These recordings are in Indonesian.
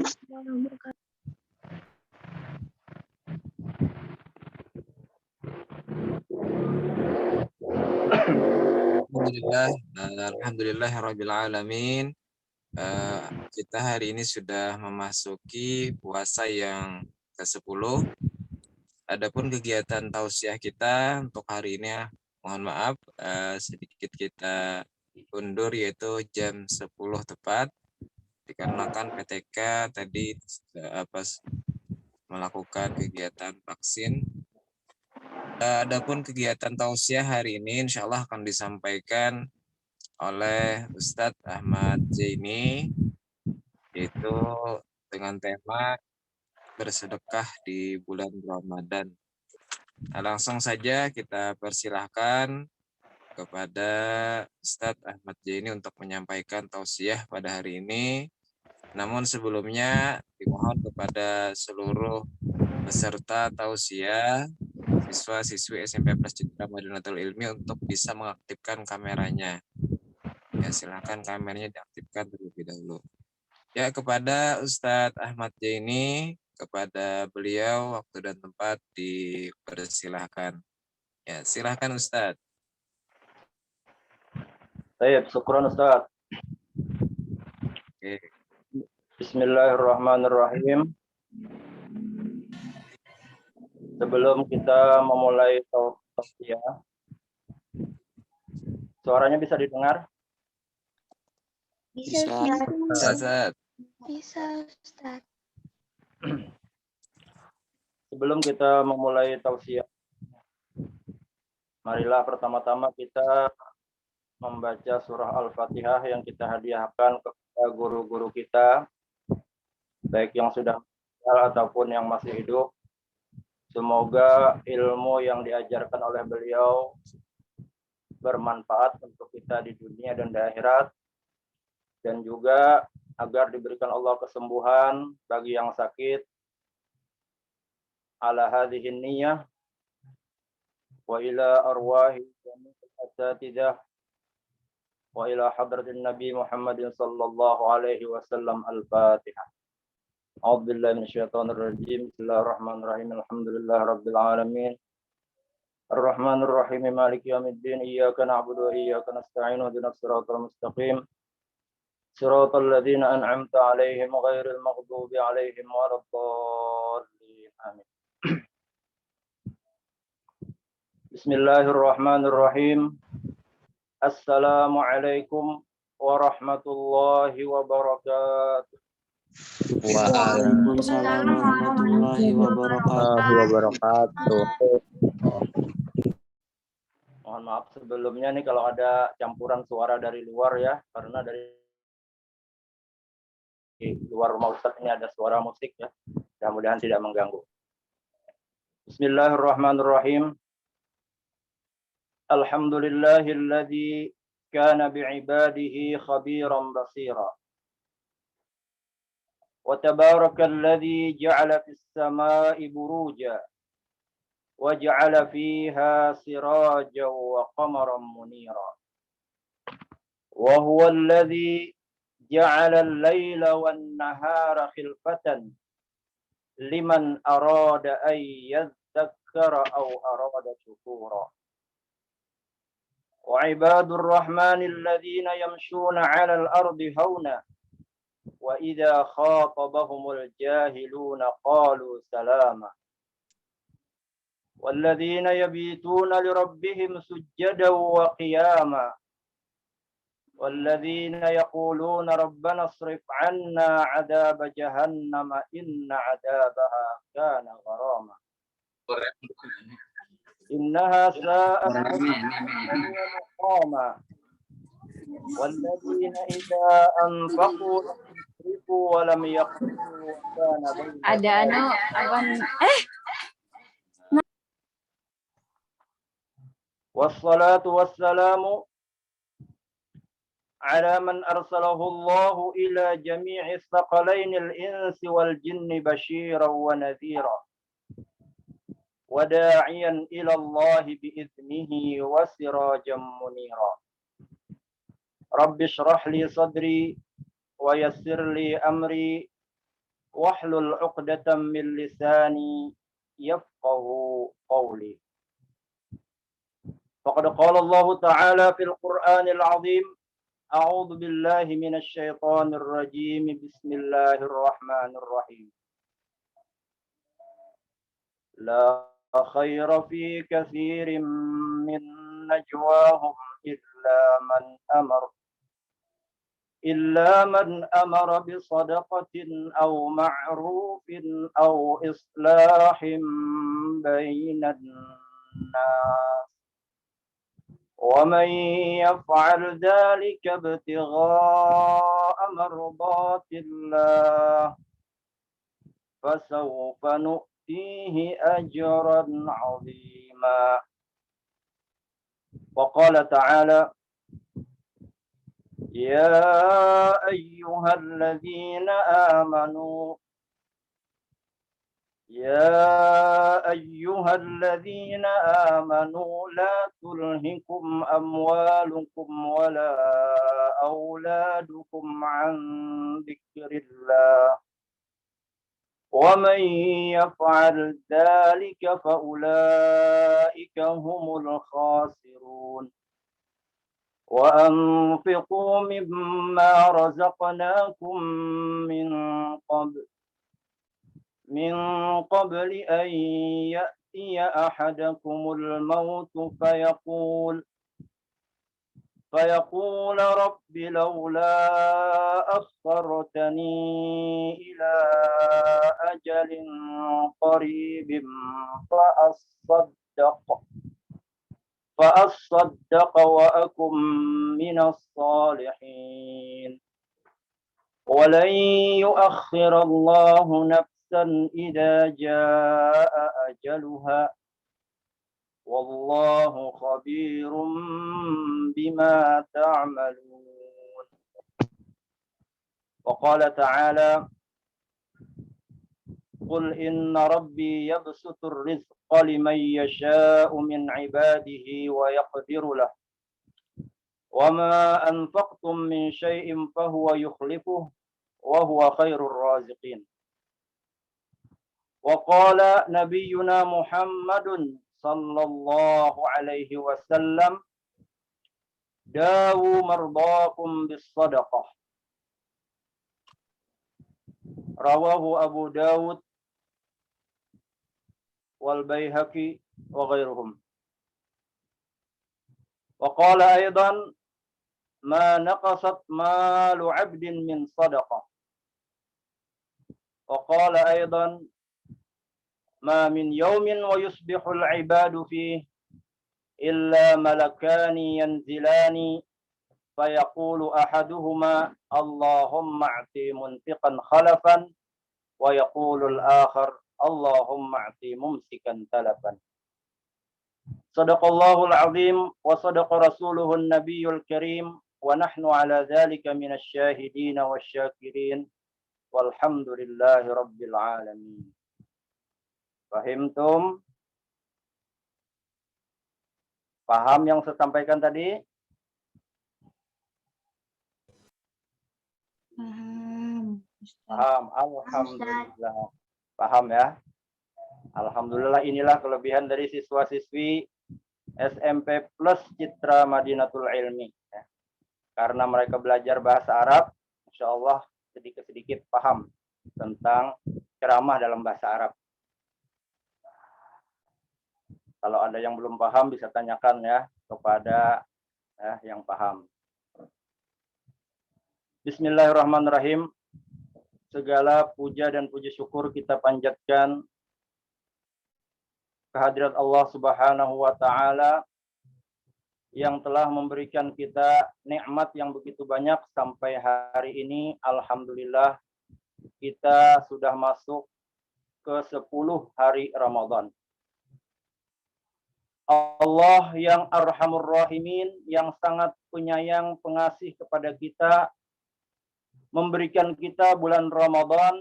Alhamdulillahirabbil alamin. Kita hari ini sudah memasuki puasa yang ke-10. Adapun kegiatan tausiah kita untuk hari ini, mohon maaf, sedikit kita undur, yaitu jam 10 tepat, dikarenakan PTK tadi melakukan kegiatan vaksin. Adapun kegiatan tausiah hari ini insya Allah akan disampaikan oleh Ustadz Ahmad Zaini, yaitu dengan tema bersedekah di bulan Ramadan. Nah, langsung saja kita persilahkan kepada Ustadz Ahmad Zaini untuk menyampaikan tausiah pada hari ini. Namun sebelumnya dimohon kepada seluruh peserta tausiah, siswa-siswi SMP Plus Citra Madinatul Ilmi untuk bisa mengaktifkan kameranya. Ya, silakan kameranya diaktifkan terlebih dahulu. Ya, kepada Ustadz Ahmad Zaini, kepada beliau waktu dan tempat dipersilahkan. Ya, silakan Ustadz. Baik, syukran Ustaz. Oke. Bismillahirrahmanirrahim. Sebelum kita memulai tausiah, suaranya bisa didengar? Bisa, Ustaz. Bisa, Ustaz. Sebelum kita memulai tausiah, marilah pertama-tama kita membaca surah Al-Fatihah yang kita hadiahkan kepada guru-guru kita, baik yang sudah meninggal ataupun yang masih hidup. Semoga ilmu yang diajarkan oleh beliau bermanfaat untuk kita di dunia dan di akhirat, dan juga agar diberikan Allah kesembuhan bagi yang sakit ala hadhihi niyyah wa ila arwahi jami'il asatidzah wa ila hadratin Nabi Muhammadin sallallahu alaihi wasallam. Al-Fatihah. A'udzu billahi minasyaitonir rajim. Bismillahirrahmanirrahim. Alhamdulillahirabbil alamin. Ar-Rahmanir Rahim. Maliki yaumiddin. Iyyaka na'budu wa iyyaka nasta'in. Ihdinas siratal mustaqim. Siratal ladzina an'amta 'alaihim ghairil maghdubi 'alaihim waladdallin. Amin. Bismillahirrahmanirrahim. Assalamualaikum warahmatullahi wabarakatuh. Waalaikumsalam warahmatullahi wabarakatuh. Mohon maaf sebelumnya nih kalau ada campuran suara dari luar ya, karena dari luar rumah Ustaz ini ada suara musik ya. Mudah-mudahan tidak mengganggu. Bismillahirrahmanirrahim. Alhamdulillahilladzi kana bi'ibadihi khabiran basira. وتبارك الذي جعل في السماء بروجا وجعل فيها سراجا وقمرا منيرا وهو الذي جعل الليل والنهار خلفة لمن أراد أن يذكر أو أراد شكورا وعباد الرحمن الذين يمشون على الأرض هونا وإذا خاطبهم الجاهلون قالوا سلاما والذين يبيتون لربهم سجدا وقياما والذين يقولون ربنا اصرف عنا عذاب جهنم إن عذابها كان غراما إنها ساءت مقاما والذين إذا أنفقوا walam yaqulu kana ada wassalatu wassalamu ala man arsalahu Allah ila jami'i thaqalain al-insi wal jinni bashiran wa nadhira wa da'iyan ila Allah bi'idnihi wa sirajan munira. Rabbi shrah li sadri wa yassir li amri واحلل عقدة من لساني يفقه قولي. فقد قال الله تعالى في القرآن العظيم: أعوذ بالله من الشيطان الرجيم، بسم الله الرحمن الرحيم. لا خير في كثير من نجواهم إلا من أمر بصدقة أو معروف أو إصلاح بين الناس، ومن يفعل ذلك ابتغاء مرضات الله فسوف نؤتيه أجرا عظيما. وقال تعالى: يا أيها الذين آمنوا لا تلهكم أموالكم ولا أولادكم عن ذكر الله، ومن يفعل ذلك فأولئك هم الخاسرون. وأنفقوا مما رزقناكم من قبل أن يأتي أحدكم الموت فيقول رب لولا أخرتني إلى أجل قريب فأصدق وأكن من الصالحين، ولن يؤخر الله نفسا إذا جاء أجلها، والله خبير بما تعملون. وقال تعالى: قل إن ربي يبسط الرزق لمن يشاء من عباده ويقدر له، وما أنفقتم من شيء فهو يخلفه وهو خير الرازقين. وقال نبينا محمد صلى الله عليه وسلم: داووا مرضاكم بالصدقة. رواه أبو داود والبيهقي وغيرهم. وقال أيضا: ما نقصت مال عبد من صدقة. وقال أيضا: ما من يوم ويصبح العباد فيه إلا ملكان ينزلان فيقول أحدهما اللهم اعطي منفقا خلفا، ويقول الآخر اللهم اعطي ممسكا تلفا. صدق الله العظيم وصدق رسوله النبي الكريم، ونحن على ذلك من الشاهدين والشاكرين، والحمد لله رب العالمين. Fahimtum? Paham yang saya sampaikan tadi? Paham. Paham. Alhamdulillah. Paham ya? Alhamdulillah, inilah kelebihan dari siswa-siswi SMP Plus Citra Madinatul Ilmi. Ya. Karena mereka belajar bahasa Arab, insya Allah sedikit-sedikit paham tentang ceramah dalam bahasa Arab. Kalau ada yang belum paham bisa tanyakan ya kepada yang paham. Bismillahirrahmanirrahim. Segala puja dan puji syukur kita panjatkan kehadirat Allah Subhanahu wa taala yang telah memberikan kita nikmat yang begitu banyak sampai hari ini. Alhamdulillah kita sudah masuk ke 10 hari Ramadan. Allah yang Arhamur Rahimin, yang sangat penyayang pengasih kepada kita, memberikan kita bulan Ramadan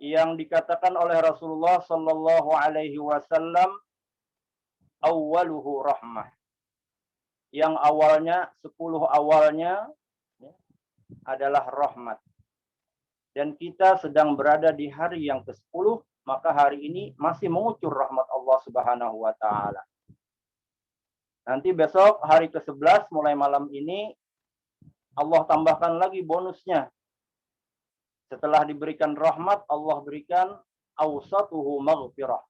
yang dikatakan oleh Rasulullah Sallallahu Alaihi Wasallam awwaluhu rahmah, yang awalnya 10 awalnya adalah rahmat. dan kita sedang berada di hari yang ke-10, maka hari ini masih mengucur rahmat Allah Subhanahu wa taala. Nanti besok hari ke-11 mulai malam ini Allah tambahkan lagi bonusnya. Setelah diberikan rahmat, Allah berikan awsatuhu maghfirah.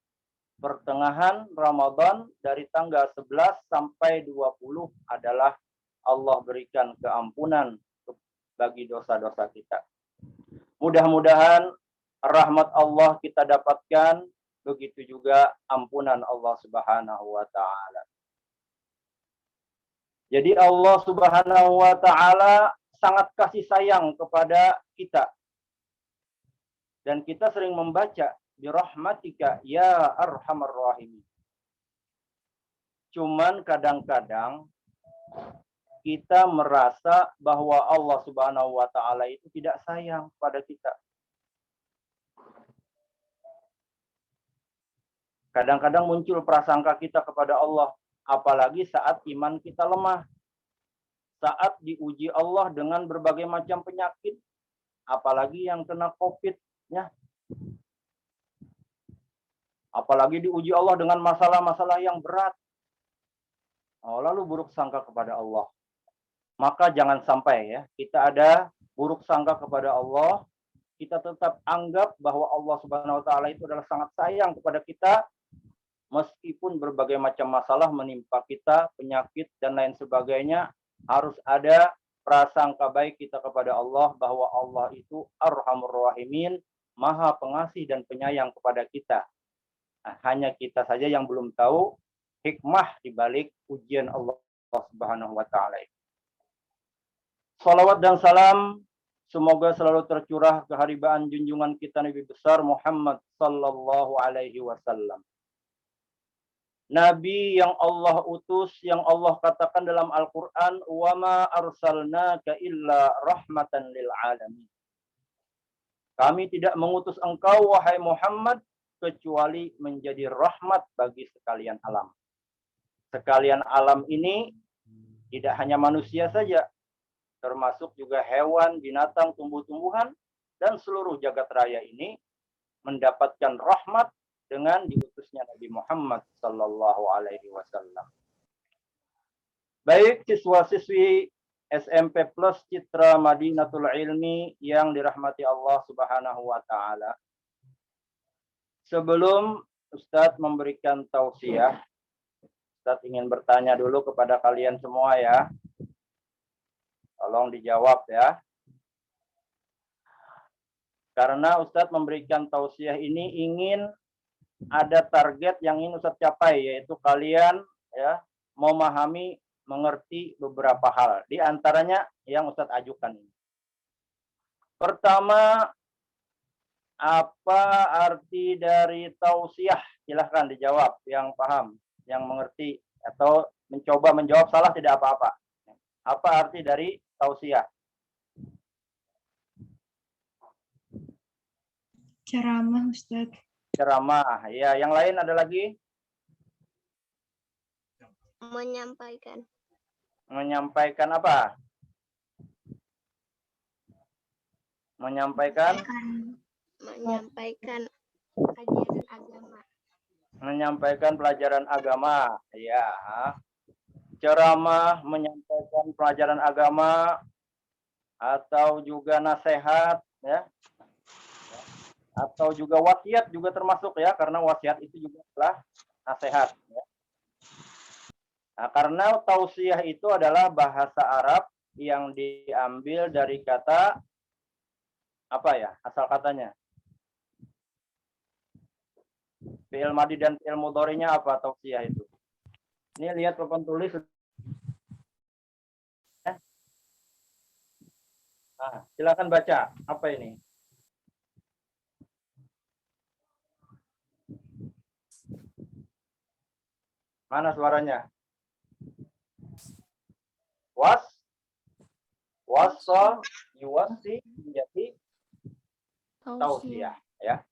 Pertengahan Ramadan dari tanggal 11 sampai 20 adalah Allah berikan keampunan bagi dosa-dosa kita. Mudah-mudahan rahmat Allah kita dapatkan, begitu juga ampunan Allah Subhanahu wa taala. Jadi Allah Subhanahu wa taala sangat kasih sayang kepada kita. Dan kita sering membaca birahmatika ya arhamar rahimin. Cuman kadang-kadang kita merasa bahwa Allah Subhanahu wa taala itu tidak sayang pada kita. Kadang-kadang muncul prasangka kita kepada Allah, apalagi saat iman kita lemah. Saat diuji Allah dengan berbagai macam penyakit, apalagi yang kena COVID, ya. Apalagi diuji Allah dengan masalah-masalah yang berat. Lalu buruk sangka kepada Allah. Maka jangan sampai ya kita ada buruk sangka kepada Allah. Kita tetap anggap bahwa Allah Subhanahu wa taala itu adalah sangat sayang kepada kita, meskipun berbagai macam masalah menimpa kita, penyakit dan lain sebagainya, harus ada prasangka baik kita kepada Allah bahwa Allah itu Arhamur Rahimin, Maha Pengasih dan Penyayang kepada kita. Nah, hanya kita saja yang belum tahu hikmah di balik ujian Allah Subhanahu wa taala. Salawat dan salam semoga selalu tercurah keharibaan junjungan kita Nabi besar Muhammad sallallahu alaihi wasallam. Nabi yang Allah utus, yang Allah katakan dalam Al-Qur'an, "Wa ma arsalnaka illa rahmatan lil alamin." Kami tidak mengutus engkau wahai Muhammad kecuali menjadi rahmat bagi sekalian alam. Sekalian alam ini tidak hanya manusia saja, termasuk juga hewan, binatang, tumbuh-tumbuhan, dan seluruh jagat raya ini mendapatkan rahmat dengan diutusnya Nabi Muhammad sallallahu alaihi wasallam. Baik siswa-siswi SMP Plus Citra Madinatul Ilmi yang dirahmati Allah Subhanahu wa taala. Sebelum Ustadz memberikan tausiah, Ustadz ingin bertanya dulu kepada kalian semua ya. Tolong dijawab ya. Karena Ustadz memberikan tausiah ini ingin ada target yang ingin Ustadz capai, yaitu kalian ya memahami, mengerti beberapa hal. Di antaranya yang Ustadz ajukan ini. Pertama, apa arti dari tausiah? Silahkan dijawab yang paham, yang mengerti, atau mencoba menjawab salah tidak apa-apa. Apa arti dari tausiah? Ceramah, Ustaz. Ceramah. Ya, yang lain ada lagi? Menyampaikan. Menyampaikan apa? Menyampaikan? Menyampaikan ajaran agama. Menyampaikan pelajaran agama. Ya. Ceramah, menyampaikan pelajaran agama, atau juga nasihat, ya. Atau juga wasiat juga termasuk ya, karena wasiat itu juga adalah nasihat. Ya. Nah, karena tausiah itu adalah bahasa Arab yang diambil dari kata apa ya, asal katanya? Fi'il madhi dan fi'il mudhari'nya apa tausiah itu? Ini lihat papan tulis. Nah, silakan baca. Apa ini? Mana suaranya? Wasa, yuwasi, menjadi tausiah, ya.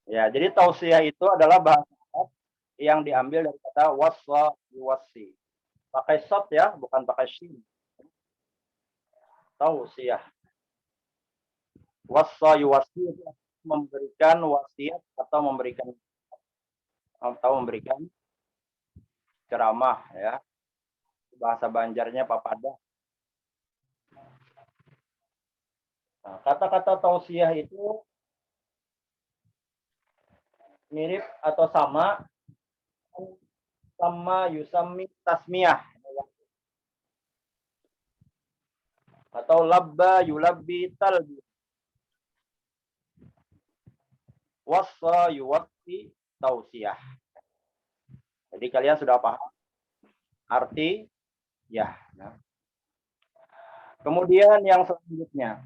Ya, jadi tausiah itu adalah bahasa Arab yang diambil dari kata wasa, yuwasi. Pakai shad ya, bukan pakai shin. Tausiah. Wassa yuwassi itu memberikan wasiat atau memberikan ceramah ya. Bahasa Banjarnya papada. Nah, kata-kata tausiah itu mirip atau sama yusami tasmiyah atau labba yulabbi talbi wassa yuwassi tausiah. Jadi kalian sudah paham arti ya. Kemudian yang selanjutnya,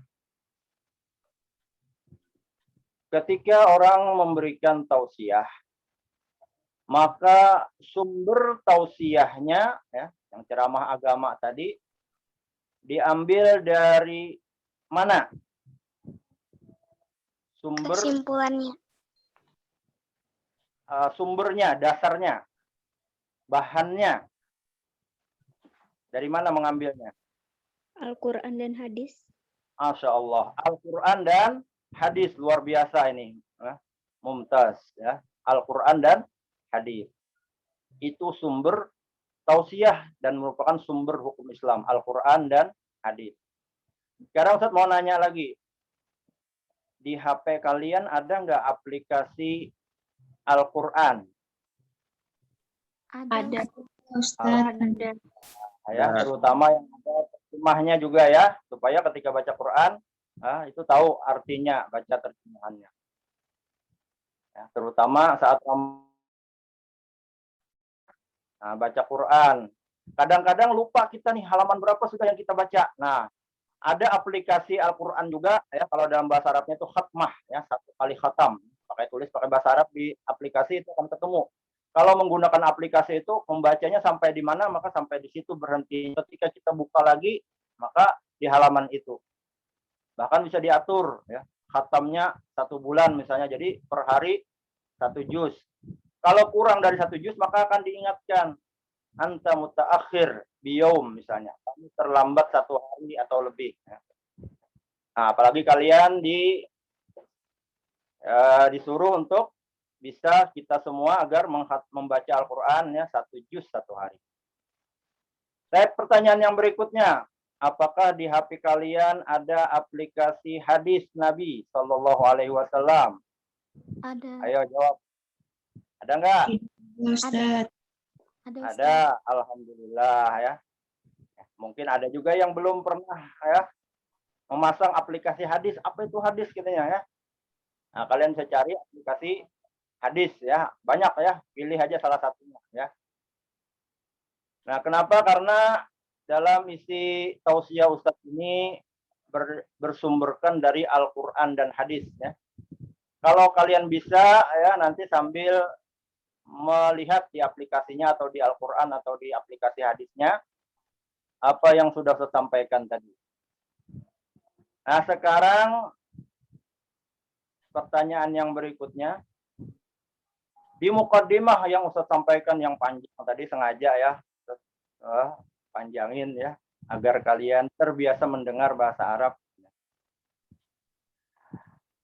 ketika orang memberikan tausiah, maka sumber tausiahnya ya, yang ceramah agama tadi diambil dari mana? Kesimpulannya. Sumbernya, dasarnya, bahannya. Dari mana mengambilnya? Al-Quran dan hadis. Masya Allah. Al-Quran dan hadis, luar biasa ini. Mumtaz. Ya. Al-Quran dan hadis. Itu sumber tausiah dan merupakan sumber hukum Islam. Al-Quran dan hadis. Sekarang Ustaz mau nanya lagi. Di HP kalian ada nggak aplikasi Al-Quran? Ada. Ustaz. Ada. Ya, terutama yang ada terjemahnya juga ya, supaya ketika baca Quran itu tahu artinya, baca terjemahannya. Ya, terutama saat baca Quran. Kadang-kadang lupa kita nih halaman berapa sudah yang kita baca. Nah, ada aplikasi Al-Quran juga ya, kalau dalam bahasa Arabnya itu khatmah ya, 1 kali khatam. Pakai tulis pakai bahasa Arab di aplikasi itu akan ketemu. Kalau menggunakan aplikasi itu membacanya sampai di mana maka sampai di situ berhenti. Ketika kita buka lagi maka di halaman itu. Bahkan bisa diatur ya, khatamnya 1 bulan misalnya. Jadi per hari 1 juz. Kalau kurang dari 1 juz maka akan diingatkan anta mutaakhir biyaum misalnya. Kamu terlambat 1 hari atau lebih ya. Nah, apalagi kalian disuruh untuk bisa kita semua agar membaca Al-Quran ya 1 juz 1 hari. Pertanyaan yang berikutnya, apakah di HP kalian ada aplikasi hadis Nabi Shallallahu Alaihi Wasallam? Ada. Ayo jawab. Ada nggak? Ustaz. Ada. Alhamdulillah ya. Mungkin ada juga yang belum pernah ya memasang aplikasi hadis. Apa itu hadis katanya ya? Nah, kalian bisa cari aplikasi hadis ya, banyak ya, pilih aja salah satunya ya. Nah, kenapa? Karena dalam isi tausiah Ustadz ini bersumberkan dari Al-Quran dan hadis ya. Kalau kalian bisa ya nanti sambil melihat di aplikasinya atau di Al-Quran atau di aplikasi hadisnya apa yang sudah saya sampaikan tadi. Nah, sekarang pertanyaan yang berikutnya. Di mukaddimah yang Ustaz sampaikan yang panjang tadi sengaja ya, panjangin ya, agar kalian terbiasa mendengar bahasa Arab.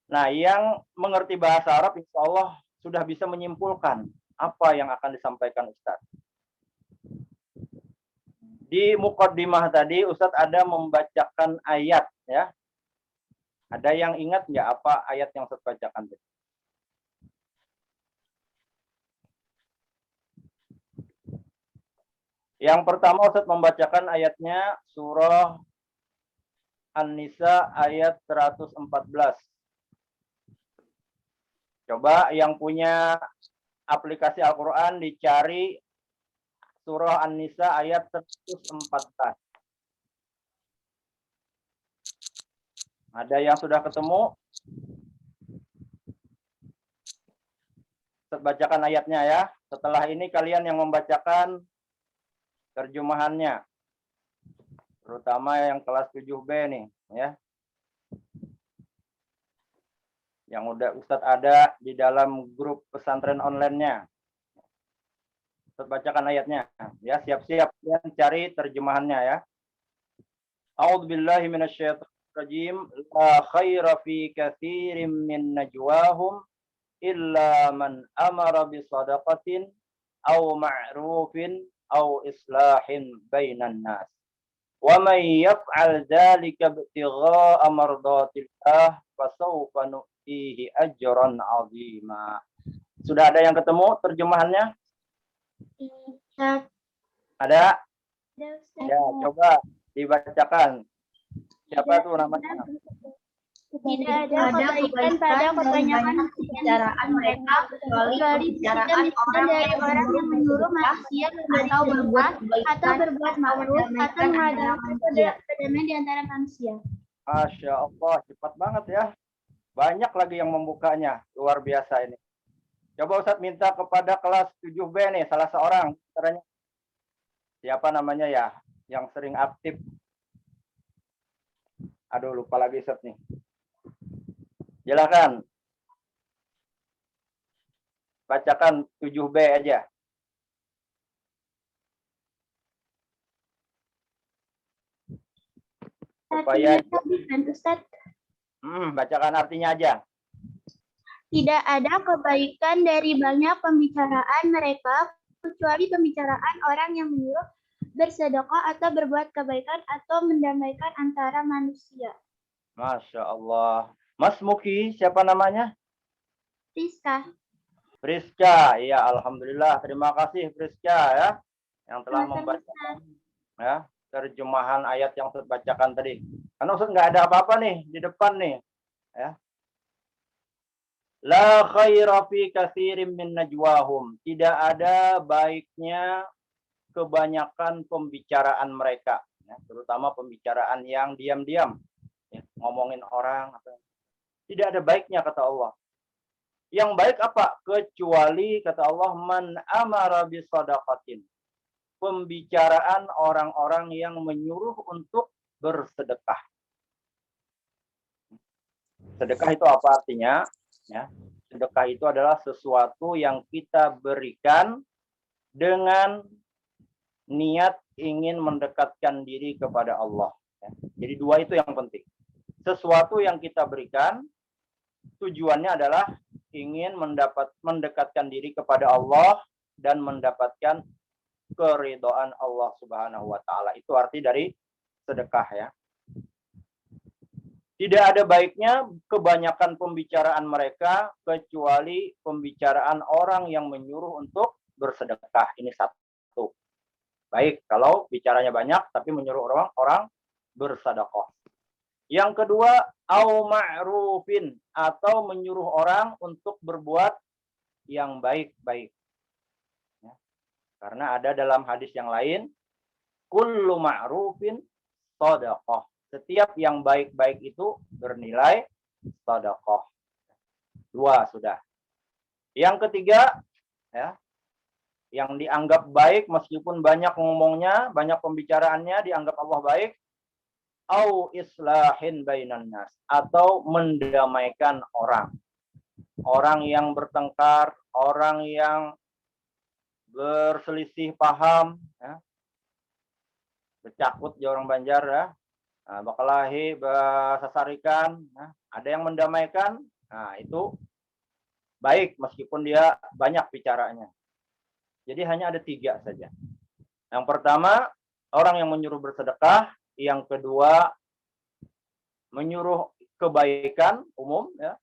Nah, yang mengerti bahasa Arab insya Allah sudah bisa menyimpulkan apa yang akan disampaikan Ustaz. Di mukaddimah tadi Ustaz ada membacakan ayat ya. Ada yang ingat nggak apa ayat yang Ustaz bacakan tadi? Yang pertama Ustaz membacakan ayatnya surah An-Nisa ayat 114. Coba yang punya aplikasi Al-Quran dicari surah An-Nisa ayat 114. Ada yang sudah ketemu? Ustaz bacakan ayatnya ya. Setelah ini kalian yang membacakan terjemahannya, terutama yang kelas 7B nih ya, yang udah Ustadz ada di dalam grup pesantren online-nya. Ustadz bacakan ayatnya ya, siap-siap kalian cari terjemahannya ya. A'udzubillahi minasyaitonir rajim. La khaira fi katsirin min najwahum illa man amara bi sadaqatin aw ma'rufin aw islahin bainan nas. Wa may yaf'al dzalika ibtigha'a mardatillah fasawfa nu'tihi ajran 'azima. Sudah ada yang ketemu terjemahannya? Ustaz. Ada? Ustaz. Ya, coba dibacakan. Siapa tuh namanya? Tidak ada kebaikan pada kebanyakan pembicaraan mereka kecuali pembicaraan orang yang menyuruh manusia atau berbuat ma'ruf atau mengadakan kedamaian di antara manusia. Masya Allah, cepat banget ya. Banyak lagi yang membukanya. Luar biasa ini. Coba Ustadz minta kepada kelas 7B nih, salah seorang. Siapa namanya ya? Yang sering aktif. Aduh, lupa lagi Ustadz nih. Silakan. Bacakan 7B aja. Supaya Ustaz. Bacakan artinya aja. Tidak ada kebaikan dari banyak pembicaraan mereka kecuali pembicaraan orang yang menyuruh bersedekah atau berbuat kebaikan atau mendamaikan antara manusia. Masya Allah. Mas Muki, siapa namanya? Rizka. Priska, iya alhamdulillah. Terima kasih Priska ya, yang telah membacakan ya terjemahan ayat yang Ustaz bacakan tadi. Karena Ustaz nggak ada apa-apa nih di depan nih, ya. La khaira fi katsirin min najwahum. Tidak ada baiknya kebanyakan pembicaraan mereka, ya, terutama pembicaraan yang diam-diam, ya, ngomongin orang. Tidak ada baiknya kata Allah. Yang baik apa? Kecuali kata Allah man amara bisadaqatin. Pembicaraan orang-orang yang menyuruh untuk bersedekah. Sedekah itu apa artinya? Ya, sedekah itu adalah sesuatu yang kita berikan dengan niat ingin mendekatkan diri kepada Allah. Ya. Jadi dua itu yang penting. Sesuatu yang kita berikan tujuannya adalah ingin mendekatkan diri kepada Allah dan mendapatkan keridhaan Allah Subhanahu wa taala. Itu arti dari sedekah ya. Tidak ada baiknya kebanyakan pembicaraan mereka kecuali pembicaraan orang yang menyuruh untuk bersedekah. Ini satu. Baik kalau bicaranya banyak tapi menyuruh orang bersedekah. Yang kedua, au ma'rufin, atau menyuruh orang untuk berbuat yang baik-baik. Ya. Karena ada dalam hadis yang lain, kullu ma'rufin shadaqah. Setiap yang baik-baik itu bernilai shadaqah. Dua sudah. Yang ketiga, ya, yang dianggap baik meskipun banyak ngomongnya, banyak pembicaraannya, dianggap Allah baik, au islahin bainan nas, atau mendamaikan orang. Orang yang bertengkar, orang yang berselisih paham, ya. Bercakut di orang Banjar ya. Nah, bakalahi sasarikan, nah, ada yang mendamaikan, nah itu baik meskipun dia banyak bicaranya. Jadi hanya ada 3 saja. Yang pertama, orang yang menyuruh bersedekah. Yang kedua, menyuruh kebaikan umum, ya.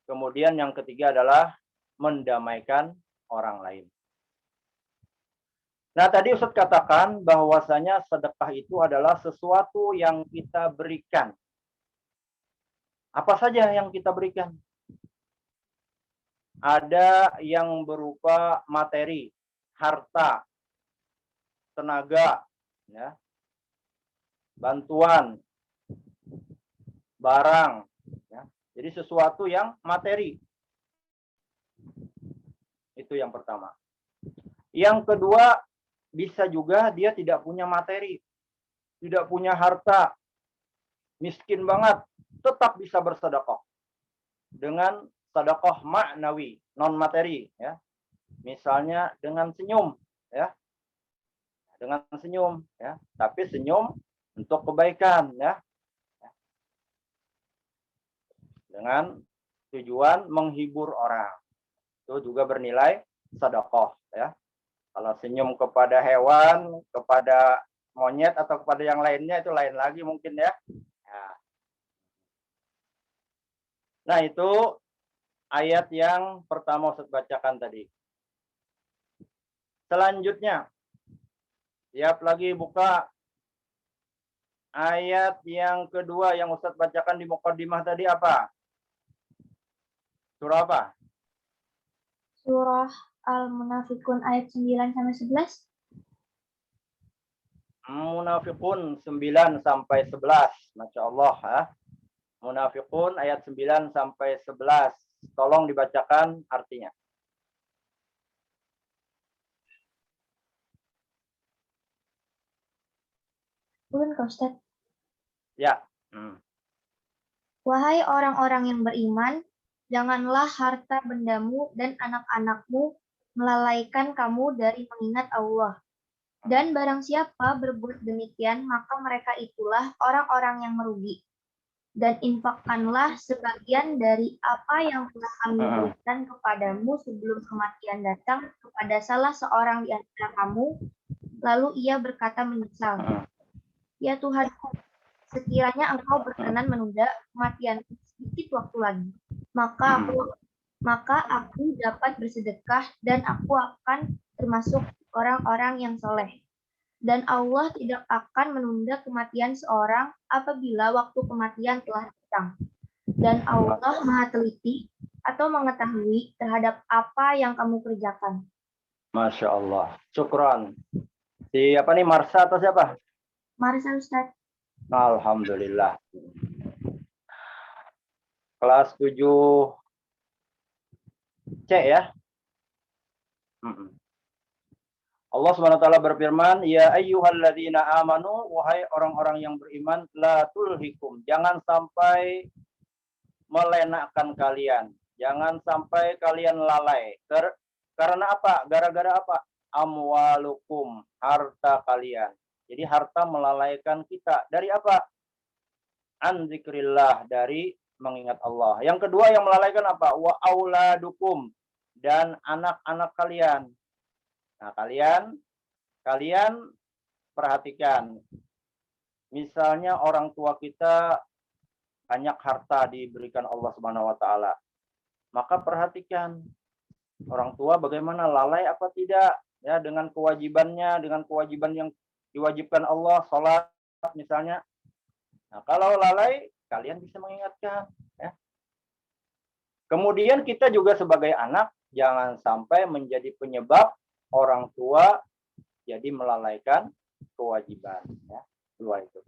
Kemudian yang ketiga adalah mendamaikan orang lain. Nah, tadi Ustaz katakan bahwasanya sedekah itu adalah sesuatu yang kita berikan. Apa saja yang kita berikan? Ada yang berupa materi, harta, tenaga, ya, bantuan, barang, ya. Jadi sesuatu yang materi. Itu yang pertama. Yang kedua, bisa juga dia tidak punya materi, tidak punya harta, miskin banget, tetap bisa bersedekah dengan sedekah maknawi, non materi, ya. Misalnya dengan senyum, ya, dengan senyum, ya, tapi senyum untuk kebaikan, ya. dengan tujuan menghibur orang. Itu juga bernilai sedekah ya. Kalau senyum kepada hewan, kepada monyet atau kepada yang lainnya itu lain lagi mungkin ya. Nah, itu ayat yang pertama Ustaz bacakan tadi. Selanjutnya, siap lagi buka ayat yang kedua yang Ustaz bacakan di muqaddimah tadi apa? Surah apa? Surah Al-Munafikun ayat 9 sampai 11. Munafikun 9 sampai 11. Masya Allah ya. Munafikun ayat 9 sampai 11. Tolong dibacakan artinya. Turun ke Ustaz. Ya. Wahai orang-orang yang beriman, janganlah harta bendamu dan anak-anakmu melalaikan kamu dari mengingat Allah. Dan barang siapa berbuat demikian, maka mereka itulah orang-orang yang merugi. Dan infakkanlah sebagian dari apa yang telah kami berikan kepadamu sebelum kematian datang kepada salah seorang di antara kamu. Lalu ia berkata menyesal, ya Tuhanku, sekiranya engkau berkenan menunda kematian sedikit waktu lagi, maka aku dapat bersedekah dan aku akan termasuk orang-orang yang soleh. Dan Allah tidak akan menunda kematian seorang apabila waktu kematian telah datang. Dan Allah Maha Teliti atau mengetahui terhadap apa yang kamu kerjakan. Masya Allah. Syukran. Siapa nih, Marsa atau siapa? Marsa Ustaz. Alhamdulillah. Kelas 7C ya. Allah Subhanahu wa taala berfirman, "Ya ayyuhalladzina amanu, wahai orang-orang yang beriman, la tulhikum, jangan sampai melenakkan kalian. Jangan sampai kalian lalai. Karena apa? Gara-gara apa? Amwalukum, harta kalian. Jadi harta melalaikan kita. Dari apa? An zikrillah, dari mengingat Allah. Yang kedua yang melalaikan apa? Wa auladukum, dan anak-anak kalian. Nah, kalian perhatikan. Misalnya orang tua kita banyak harta diberikan Allah Subhanahu wa taala. Maka perhatikan orang tua bagaimana, lalai apa tidak ya dengan kewajibannya, dengan kewajiban yang diwajibkan Allah, sholat misalnya. Nah, kalau lalai kalian bisa mengingatkan ya. Kemudian kita juga sebagai anak jangan sampai menjadi penyebab orang tua jadi melalaikan kewajiban ya. Dua itu.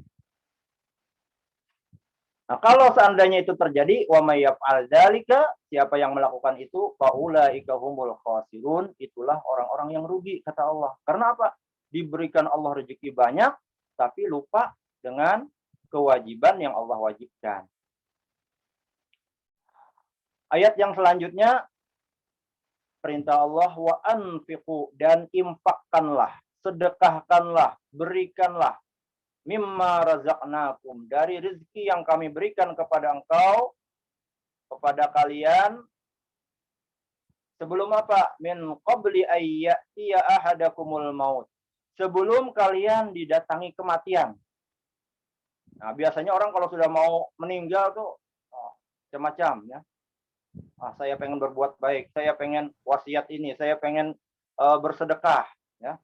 Nah, kalau seandainya itu terjadi, wa may yaf'al dzalika, siapa yang melakukan itu, faulaika humul khasirun, itulah orang-orang yang rugi kata Allah. Karena apa? Diberikan Allah rezeki banyak tapi lupa dengan kewajiban yang Allah wajibkan. Ayat yang selanjutnya, perintah Allah, wa anfiqu, dan infakkanlah, sedekahkanlah, berikanlah, mimma razaqnakum, dari rezeki yang kami berikan kepada engkau, kepada kalian, sebelum apa? Min qabli ayyatiya ahadakumul maut, sebelum kalian didatangi kematian. Nah, biasanya orang kalau sudah mau meninggal tuh macam-macam ya. Saya pengen berbuat baik, saya pengen wasiat ini, saya pengen bersedekah ya.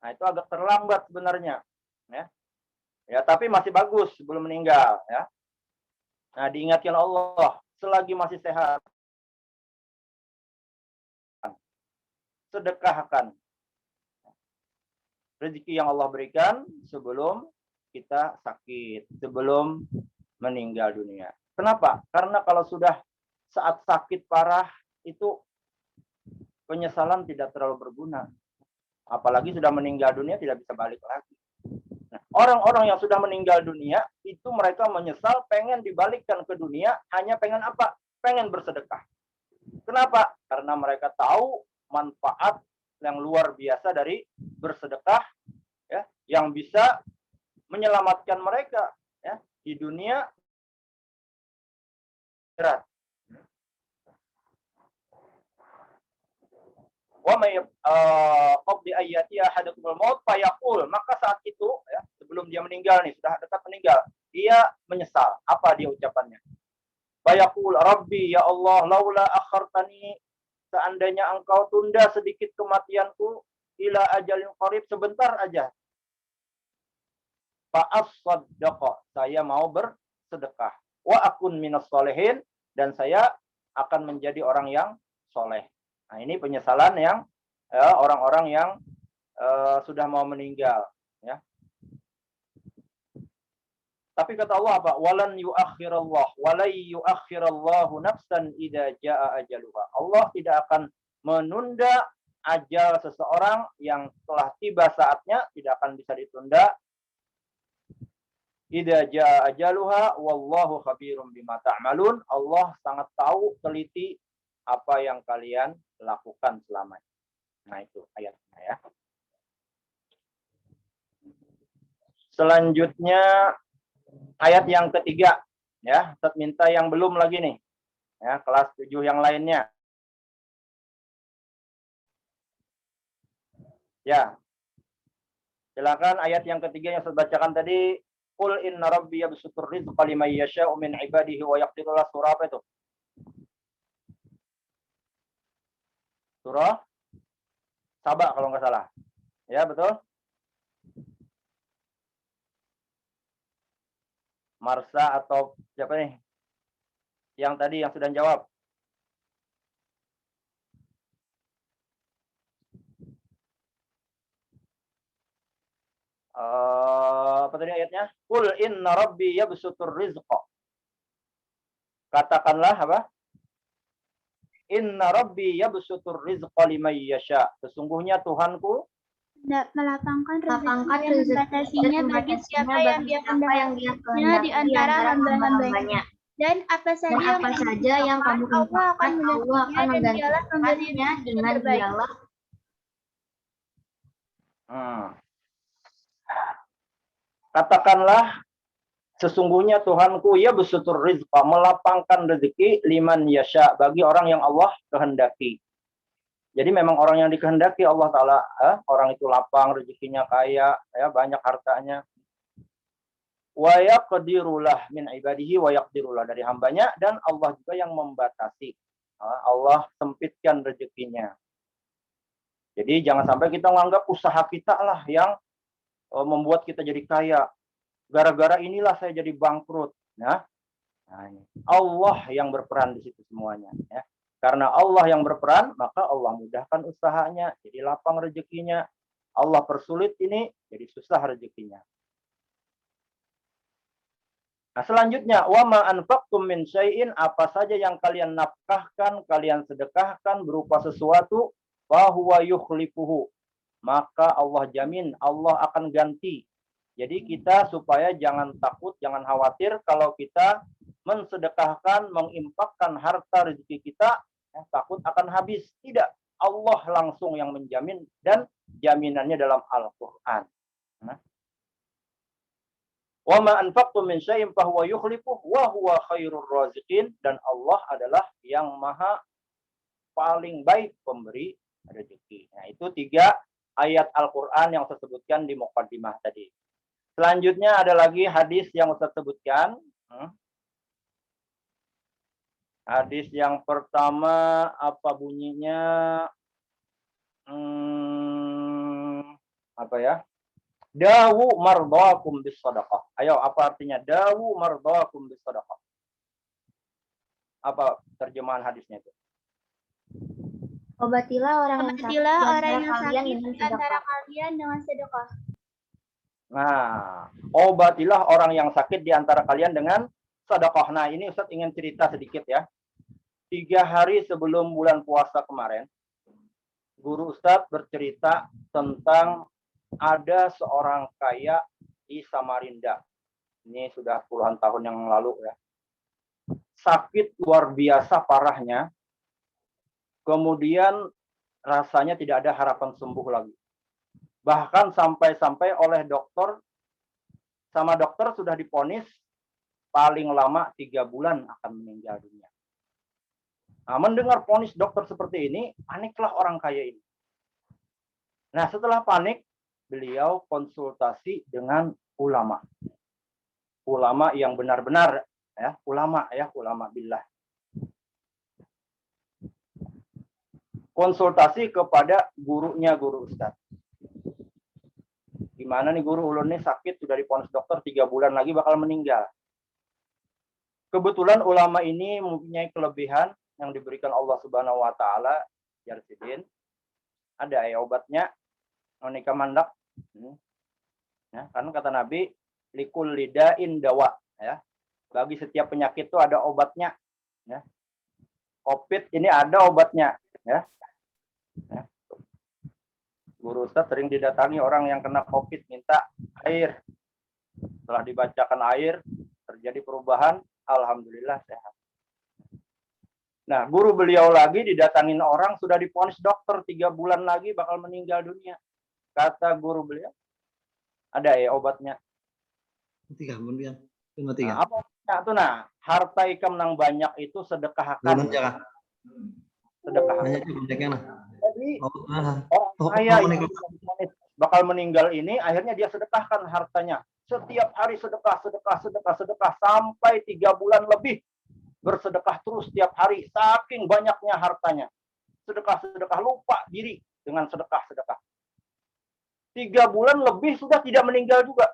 Nah, itu agak terlambat sebenarnya ya. Ya, tapi masih bagus sebelum meninggal ya. Nah, diingatkan Allah, selagi masih sehat, sedekahkan rezeki yang Allah berikan sebelum kita sakit, sebelum meninggal dunia. Kenapa? Karena kalau sudah saat sakit parah itu penyesalan tidak terlalu berguna. Apalagi sudah meninggal dunia tidak bisa balik lagi. Nah, orang-orang yang sudah meninggal dunia itu mereka menyesal, pengen dibalikkan ke dunia, hanya pengen apa? Pengen bersedekah. Kenapa? Karena mereka tahu manfaat yang luar biasa dari bersedekah ya, yang bisa menyelamatkan mereka ya di dunia berat. Wa may qabli ayati ahadakumul maut fayaqul, maka saat itu ya, sebelum dia meninggal nih, sudah dekat meninggal, dia menyesal. Apa dia ucapannya? Fayaqul rabbi ya Allah laula akhartani, seandainya engkau tunda sedikit kematianku, ila ajalin qarib, sebentar aja, fa'as-saddaqa, saya mau bersedekah, wa akun minas solehin, dan saya akan menjadi orang yang soleh. Nah, ini penyesalan yang orang-orang yang sudah mau meninggal, ya. Tapi kata Allah apa? Walan yuakhirallah, walai yuakhirallahu nafsan idza jaa ajaluha. Allah tidak akan menunda ajal seseorang yang telah tiba saatnya, tidak akan bisa ditunda. Idza jaa ajaluha wallahu khabirum bima ta'malun. Allah sangat tahu, teliti apa yang kalian lakukan selamanya. Nah, itu ayatnya ya. Selanjutnya ayat yang ketiga, ya. Ustaz minta yang belum lagi nih, ya, kelas 7 yang lainnya. Ya, silakan ayat yang ketiga yang saya bacakan tadi. Qul inna rabbi yabsutur rizqa liman yasha'u min ibadihi wa yaqdiru lahu. Surah apa itu? Surah Saba kalau nggak salah. Ya, betul? Marsa atau siapa nih? Yang tadi yang sudah jawab. Apa tadi ayatnya? Qul inna rabbi yabsutur rizqa. Katakanlah apa? Inna rabbi yabsutur rizqa liman yasha. Sesungguhnya Tuhanku melapangkan rezeki dan membatasinya bagi siapa yang dia kehendaki di antara hamba-hambanya. Dan apa saja yang kamu Allah akan menggantinya dan dialah pemberinya dengan dialah. Katakanlah, sesungguhnya Tuhanku ya besutur rizqa, melapangkan rezeki liman yasha, bagi orang yang Allah kehendaki. Jadi memang orang yang dikehendaki Allah Ta'ala, orang itu lapang rezekinya, kaya, ya, banyak hartanya. Wa yaqdirulah min ibadihi wa yaqdirulah, dari hambanya, dan Allah juga yang membatasi. Allah sempitkan rezekinya. Jadi jangan sampai kita menganggap usaha kita lah yang membuat kita jadi kaya. Gara-gara inilah saya jadi bangkrut. Nah, Allah yang berperan di situ semuanya. Ya. Karena Allah yang berperan, maka Allah mudahkan usahanya, jadi lapang rezekinya. Allah persulit ini, jadi susah rezekinya. Nah, selanjutnya, wa ma anfaqtum min syai'in, apa saja yang kalian nafkahkan, kalian sedekahkan berupa sesuatu, fa huwa yukhlifuhu, maka Allah jamin, Allah akan ganti. Jadi kita supaya jangan takut, jangan khawatir kalau kita mensedekahkan, menginfakkan harta rezeki kita, takut akan habis. Tidak, Allah langsung yang menjamin, dan jaminannya dalam Al-Quran. Wa ma anfaqtum min syai'in fa huwa yukhlifuh wa huwa khairur raziqin, dan Allah adalah yang maha paling baik pemberi rezeki. Nah, itu 3 ayat Al-Quran yang saya sebutkan di muqaddimah tadi. Selanjutnya ada lagi hadis yang saya sebutkan. Hadis yang pertama apa bunyinya? Apa ya? Dawu mardakum bis sadaqah. Ayo, apa artinya dawu mardakum bis sadaqah? Apa terjemahan hadisnya itu? Obatilah orang yang sakit di antara kalian dengan sedekah. Nah, obatilah orang yang sakit di antara kalian dengan sedekah. Nah, ini Ustaz ingin cerita sedikit ya. 3 hari sebelum bulan puasa kemarin, guru Ustaz bercerita tentang ada seorang kaya di Samarinda. Ini sudah puluhan tahun yang lalu ya. Sakit luar biasa parahnya. Kemudian rasanya tidak ada harapan sembuh lagi. Bahkan sampai-sampai oleh dokter, sama dokter sudah divonis paling lama 3 bulan akan meninggal dunia. Nah, mendengar vonis dokter seperti ini, paniklah orang kaya ini. Nah, setelah panik, beliau konsultasi dengan ulama. Ulama yang benar-benar, ya, ulama billah. Konsultasi kepada gurunya, guru Ustadz. Gimana nih guru, ulun nih sakit, sudah divonis dokter 3 bulan lagi bakal meninggal. Kebetulan ulama ini mempunyai kelebihan yang diberikan Allah Subhanahu wa taala, Yarsidin. Ada obatnya, monika mandak. Ya, karena kata Nabi, likul lidain dawa, ya. Bagi setiap penyakit itu ada obatnya, ya. COVID ini ada obatnya, ya. Ya. Guru Ustadz sering didatangi orang yang kena COVID, minta air. Setelah dibacakan air, terjadi perubahan, alhamdulillah sehat. Nah, guru beliau lagi didatangin orang, sudah divonis dokter 3 bulan lagi bakal meninggal dunia. Kata guru beliau, ada obatnya. 3 bulan. Nah, apa obatnya tuh? Nah, harta ikam nang banyak itu sedekahakan. Sedekahakan. Jadi orang kaya yang bakal meninggal ini, akhirnya dia sedekahkan hartanya. Setiap hari sedekah sampai 3 bulan lebih. Bersedekah terus setiap hari, saking banyaknya hartanya. Sedekah, lupa diri dengan sedekah. 3 bulan lebih sudah tidak meninggal juga.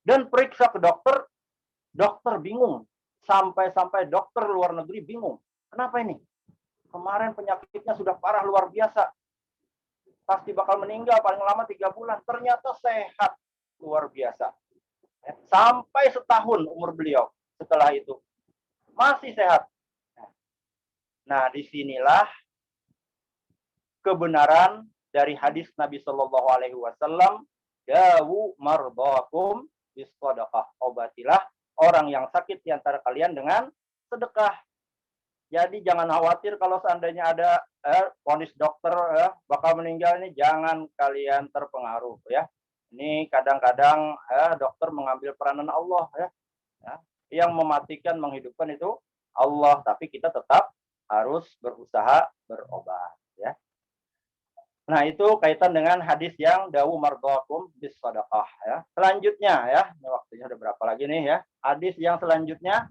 Dan periksa ke dokter, dokter bingung. Sampai dokter luar negeri bingung. Kenapa ini? Kemarin penyakitnya sudah parah luar biasa. Pasti bakal meninggal paling lama 3 bulan. Ternyata sehat luar biasa. Sampai setahun umur beliau. Setelah itu masih sehat. Nah, disinilah kebenaran dari hadis Nabi Shallallahu Alaihi Wasallam, dawu mardakum bisadaqah, obatilah orang yang sakit di antara kalian dengan sedekah. Jadi jangan khawatir kalau seandainya ada vonis dokter bakal meninggal, ini jangan kalian terpengaruh, ya. Ini kadang-kadang dokter mengambil peranan Allah, ya. Yang mematikan, menghidupkan itu Allah, tapi kita tetap harus berusaha berobat, ya. Nah, itu kaitan dengan hadis yang dawu mardakum bis sadaqah, ya. Selanjutnya, ya, ini waktunya udah berapa lagi nih, ya. Hadis yang selanjutnya,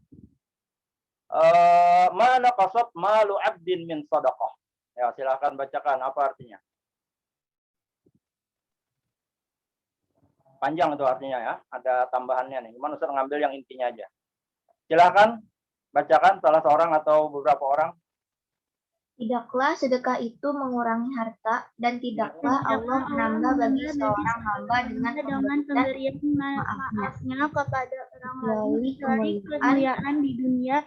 mana qasat malu abdin min sadaqah. Ya, silakan bacakan apa artinya. Panjang itu artinya, ya. Ada tambahannya nih. Gimana Ustaz ngambil yang intinya aja. Silakan bacakan salah seorang atau beberapa orang. Tidaklah sedekah itu mengurangi harta, dan tidaklah Allah menambah bagi seorang hamba dengan pemberian maafnya kepada orang lain kecuali kemuliaan di dunia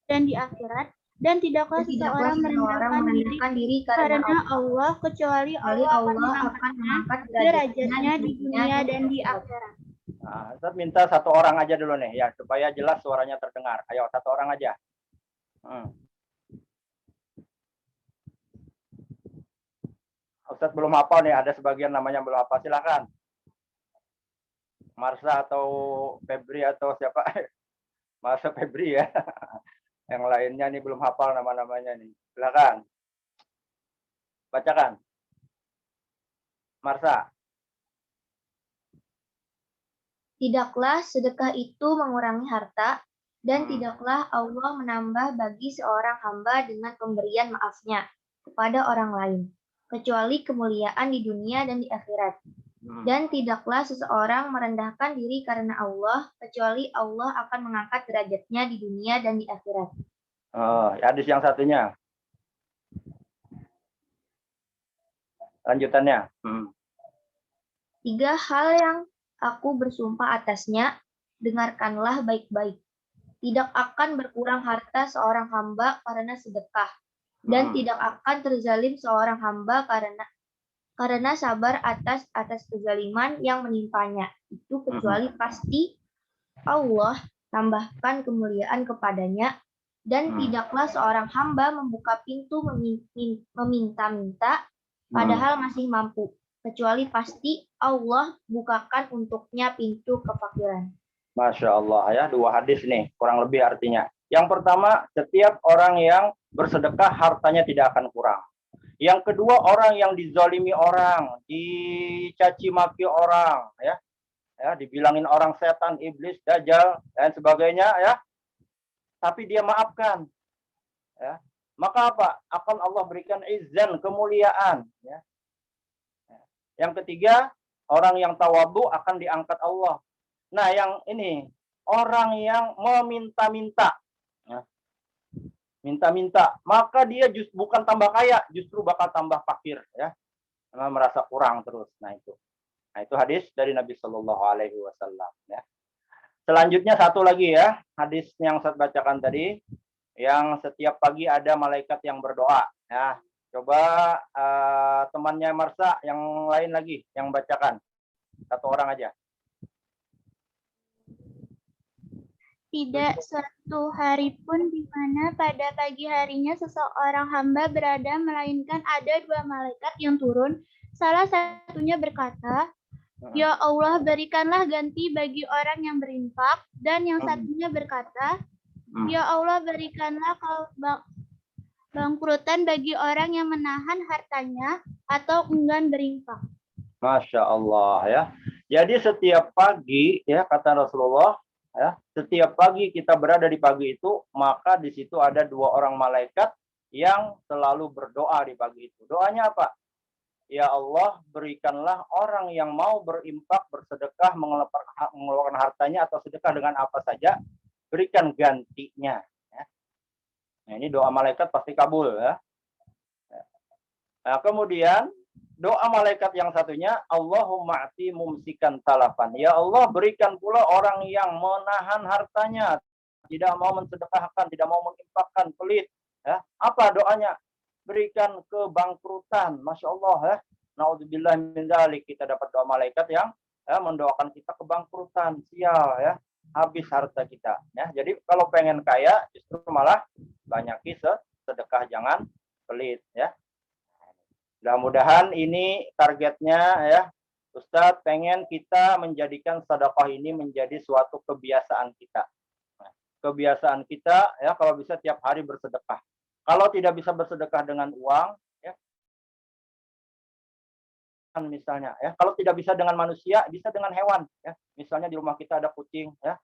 dan di akhirat, dan tidaklah seseorang merendahkan diri karena Allah kecuali Allah akan mengangkat derajatnya di dunia dan di akhirat. Nah, Ustaz minta satu orang aja dulu nih, ya, supaya jelas suaranya terdengar. Ayo, satu orang aja. Ustaz belum hafal nih, ada sebagian namanya belum hafal. Silakan. Marsha atau Febri atau siapa? Marsha, Febri, ya. Yang lainnya nih belum hafal nama-namanya nih. Silakan. Bacakan. Marsha. Tidaklah sedekah itu mengurangi harta, dan tidaklah Allah menambah bagi seorang hamba dengan pemberian maafnya kepada orang lain, kecuali kemuliaan di dunia dan di akhirat. Dan tidaklah seseorang merendahkan diri karena Allah, kecuali Allah akan mengangkat derajatnya di dunia dan di akhirat. Hadis yang satunya. Lanjutannya. 3 hal yang aku bersumpah atasnya, dengarkanlah baik-baik. Tidak akan berkurang harta seorang hamba karena sedekah, dan tidak akan terzalim seorang hamba karena sabar atas kezaliman yang menimpanya. Itu kecuali pasti Allah tambahkan kemuliaan kepadanya, dan tidaklah seorang hamba membuka pintu meminta-minta padahal masih mampu, kecuali pasti Allah bukakan untuknya pintu kefakiran. Masya Allah ya, 2 hadis nih, kurang lebih artinya. Yang pertama, setiap orang yang bersedekah hartanya tidak akan kurang. Yang kedua, orang yang dizalimi orang, dicaci maki orang, ya, dibilangin orang setan, iblis, dajjal, dan sebagainya, ya, tapi dia maafkan, ya, maka apa? Akan Allah berikan izan, kemuliaan, ya. Yang ketiga, orang yang tawadhu akan diangkat Allah. Nah, yang ini orang yang meminta-minta, ya, minta-minta, maka dia bukan tambah kaya, justru bakal tambah fakir, ya, karena merasa kurang terus. Nah itu hadis dari Nabi Shallallahu Alaihi Wasallam. Ya. Selanjutnya satu lagi ya, hadis yang saya bacakan tadi, yang setiap pagi ada malaikat yang berdoa. Ya, coba temannya Marsa, yang lain lagi yang bacakan, satu orang aja. Tidak suatu hari pun di mana pada pagi harinya seseorang hamba berada, melainkan ada 2 malaikat yang turun. Salah satunya berkata, "Ya Allah, berikanlah ganti bagi orang yang berinfak." Dan yang satunya berkata, "Ya Allah, berikanlah bangkrutan bagi orang yang menahan hartanya atau enggan berinfak." Masya Allah ya. Jadi setiap pagi ya, kata Rasulullah, ya, setiap pagi kita berada di pagi itu, maka di situ ada 2 orang malaikat yang selalu berdoa di pagi itu. Doanya apa? Ya Allah, berikanlah orang yang mau berinfak, bersedekah, mengeluarkan hartanya atau sedekah dengan apa saja, berikan gantinya. Ya. Nah, ini doa malaikat pasti kabul ya. Nah, kemudian doa malaikat yang satunya, Allahumma ati mumsikan talafan. Ya Allah, berikan pula orang yang menahan hartanya, tidak mau mensedekahkan, tidak mau menginfakkan, pelit. Ya. Apa doanya? Berikan kebangkrutan. Masya Allah ya. Naudzubillah min dzalik, kita dapat doa malaikat yang mendoakan kita kebangkrutan, sial ya, habis harta kita. Ya. Jadi kalau pengen kaya, justru malah banyaki sedekah, jangan pelit ya. Mudah-mudahan ini targetnya ya, Ustadz pengen kita menjadikan sedekah ini menjadi suatu kebiasaan kita. Nah, kebiasaan kita ya, kalau bisa tiap hari bersedekah. Kalau tidak bisa bersedekah dengan uang, ya, misalnya, ya, kalau tidak bisa dengan manusia, bisa dengan hewan. Ya. Misalnya di rumah kita ada kucing, ya,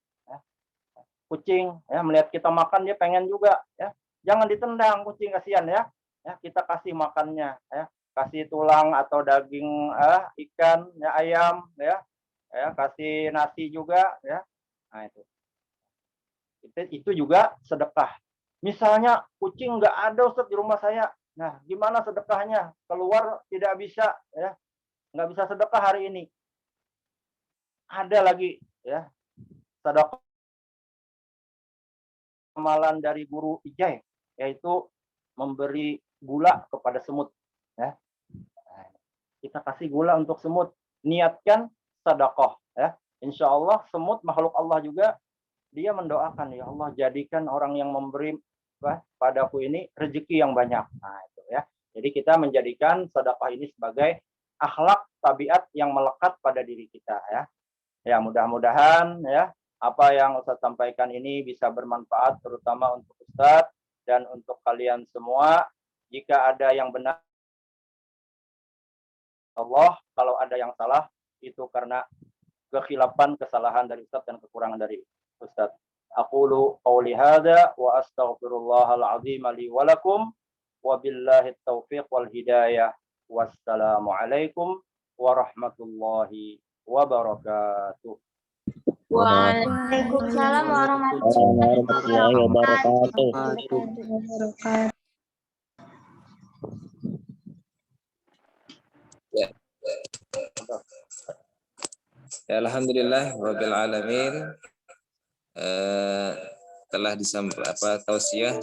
kucing, ya, melihat kita makan dia pengen juga, ya, jangan ditendang kucing, kasihan ya, ya, kita kasih makannya, ya, kasih tulang atau daging, ikan, ya, ayam, ya, kasih nasi juga, ya, nah itu juga sedekah. Misalnya kucing nggak ada Ustaz di rumah saya. Nah, gimana sedekahnya? Keluar tidak bisa ya. Nggak bisa sedekah hari ini. Ada lagi ya. Sedekah amalan dari guru Ijai, yaitu memberi gula kepada semut ya. Kita kasih gula untuk semut. Niatkan sedekah ya. Insya Allah semut makhluk Allah juga, dia mendoakan, ya Allah jadikan orang yang memberi padaku ini rezeki yang banyak. Nah, itu ya. Jadi kita menjadikan sedekah ini sebagai akhlak tabiat yang melekat pada diri kita ya. Ya, mudah-mudahan ya apa yang Ustaz sampaikan ini bisa bermanfaat terutama untuk Ustaz dan untuk kalian semua. Jika ada yang benar Allah, kalau ada yang salah itu karena kekhilafan, kesalahan dari Ustaz dan kekurangan dari Ustaz. Aqulu qawli hadza wa astaghfirullahal azim li wa lakum wa billahi taufiq wal hidayah. Wassalamu alaikum warahmatullahi wabarakatuh. Waalaikumsalam warahmatullahi wabarakatuh. Ya, alhamdulillah rabbil alamin. Telah disampaikan tausiah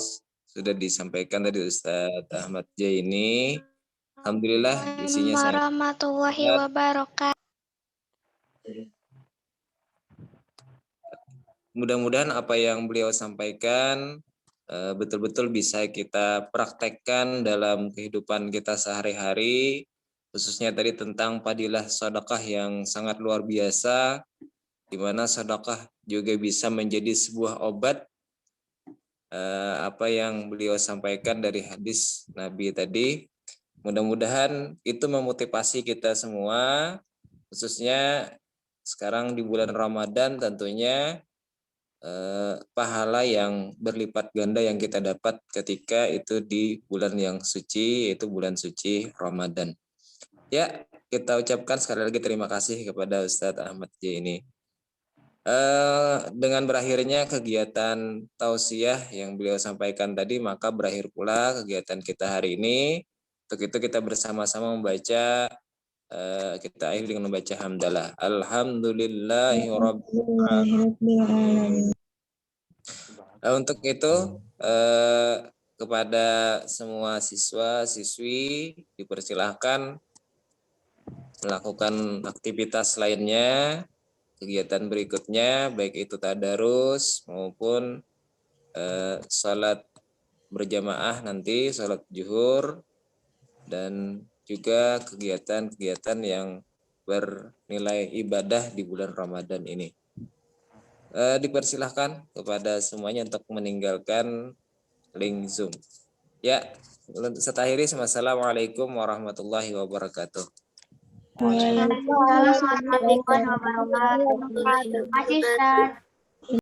sudah disampaikan dari Ustadz Ahmad Jaini. Alhamdulillah isinya warahmatullahi wabarakatuh. Mudah-mudahan apa yang beliau sampaikan betul-betul bisa kita praktekkan dalam kehidupan kita sehari-hari, khususnya tadi tentang fadilah sedekah yang sangat luar biasa. di mana sedekah juga bisa menjadi sebuah obat. Apa yang beliau sampaikan dari hadis Nabi tadi, mudah-mudahan itu memotivasi kita semua, khususnya sekarang di bulan Ramadan tentunya pahala yang berlipat ganda yang kita dapat ketika itu di bulan yang suci, yaitu bulan suci Ramadan. Ya, kita ucapkan sekali lagi terima kasih kepada Ustadz Ahmad J ini. Dengan berakhirnya kegiatan tausiah yang beliau sampaikan tadi, maka berakhir pula kegiatan kita hari ini. Untuk itu kita bersama-sama membaca, kita akhiri dengan membaca hamdalah. Alhamdulillahirabbil alamin. Untuk itu kepada semua siswa-siswi dipersilahkan melakukan aktivitas lainnya, kegiatan berikutnya, baik itu tadarus maupun salat berjamaah nanti, salat zuhur, dan juga kegiatan-kegiatan yang bernilai ibadah di bulan Ramadan ini. Dipersilahkan kepada semuanya untuk meninggalkan link Zoom. Ya, saya akhiri. Wassalamualaikum warahmatullahi wabarakatuh. Waalaikumsalam warahmatullahi wabarakatuh. Terima kasih, Ustaz.